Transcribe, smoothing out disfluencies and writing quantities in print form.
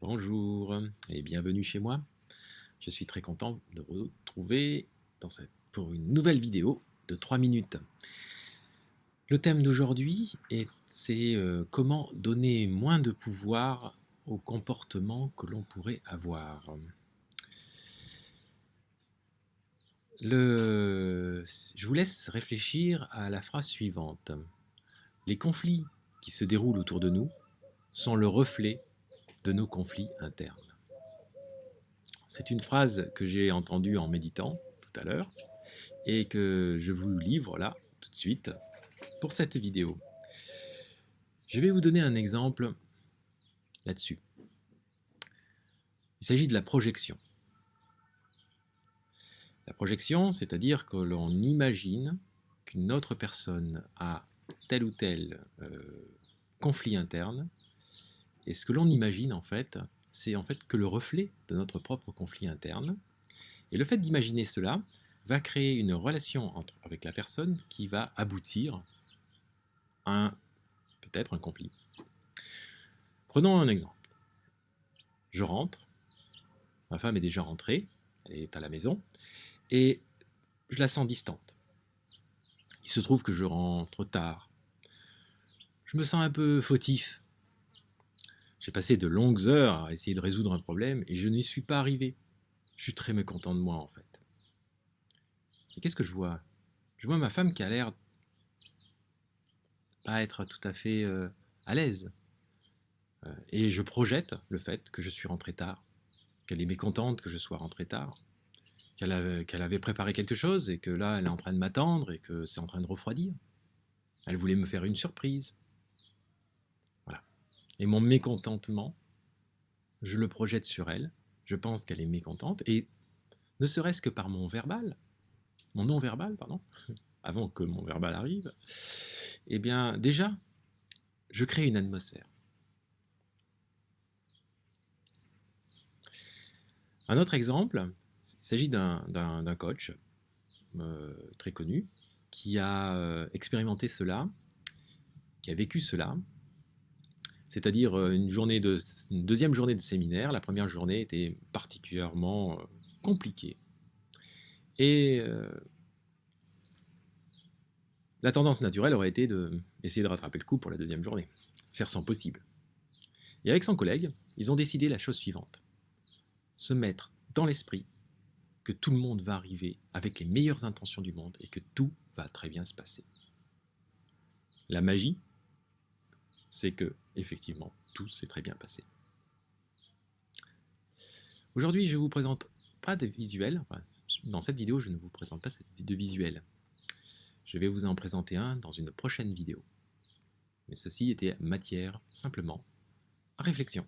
Bonjour et bienvenue chez moi. Je suis très content de vous retrouver pour une nouvelle vidéo de 3 minutes. Le thème d'aujourd'hui c'est comment donner moins de pouvoir au comportement que l'on pourrait avoir. Je vous laisse réfléchir à la phrase suivante. Les conflits qui se déroulent autour de nous sont le reflet de nos conflits internes. C'est une phrase que j'ai entendue en méditant tout à l'heure et que je vous livre là tout de suite pour cette vidéo. Je vais vous donner un exemple là-dessus. Il s'agit de la projection. La projection, c'est-à-dire que l'on imagine qu'une autre personne a tel ou tel conflit interne, et ce que l'on imagine en fait, c'est en fait que le reflet de notre propre conflit interne. Et le fait d'imaginer cela va créer une relation avec la personne qui va aboutir à peut-être un conflit. Prenons un exemple. Je rentre, ma femme est déjà rentrée, elle est à la maison, et je la sens distante. Il se trouve que je rentre tard. Je me sens un peu fautif. J'ai passé de longues heures à essayer de résoudre un problème et je n'y suis pas arrivé. Je suis très mécontent de moi en fait. Et qu'est-ce que je vois? Je vois ma femme qui a l'air pas être tout à fait à l'aise. Et je projette le fait que je suis rentré tard, qu'elle est mécontente que je sois rentré tard, qu'elle avait préparé quelque chose et que là elle est en train de m'attendre et que c'est en train de refroidir. Elle voulait me faire une surprise. Voilà. Et mon mécontentement, je le projette sur elle. Je pense qu'elle est mécontente et ne serait-ce que par mon non-verbal, pardon, avant que mon verbal arrive, eh bien déjà, je crée une atmosphère. Un autre exemple, il s'agit d'un coach très connu qui a expérimenté cela, qui a vécu cela, c'est-à-dire une deuxième journée de séminaire. La première journée était particulièrement compliquée. Et la tendance naturelle aurait été d'essayer de rattraper le coup pour la deuxième journée, faire son possible. Et avec son collègue, ils ont décidé la chose suivante: se mettre dans l'esprit que tout le monde va arriver avec les meilleures intentions du monde et que tout va très bien se passer. La magie, c'est que, effectivement, tout s'est très bien passé. Aujourd'hui, je ne vous présente pas de visuel. Enfin, dans cette vidéo, je ne vous présente pas de visuel. Je vais vous en présenter un dans une prochaine vidéo. Mais ceci était matière, simplement, à réflexion.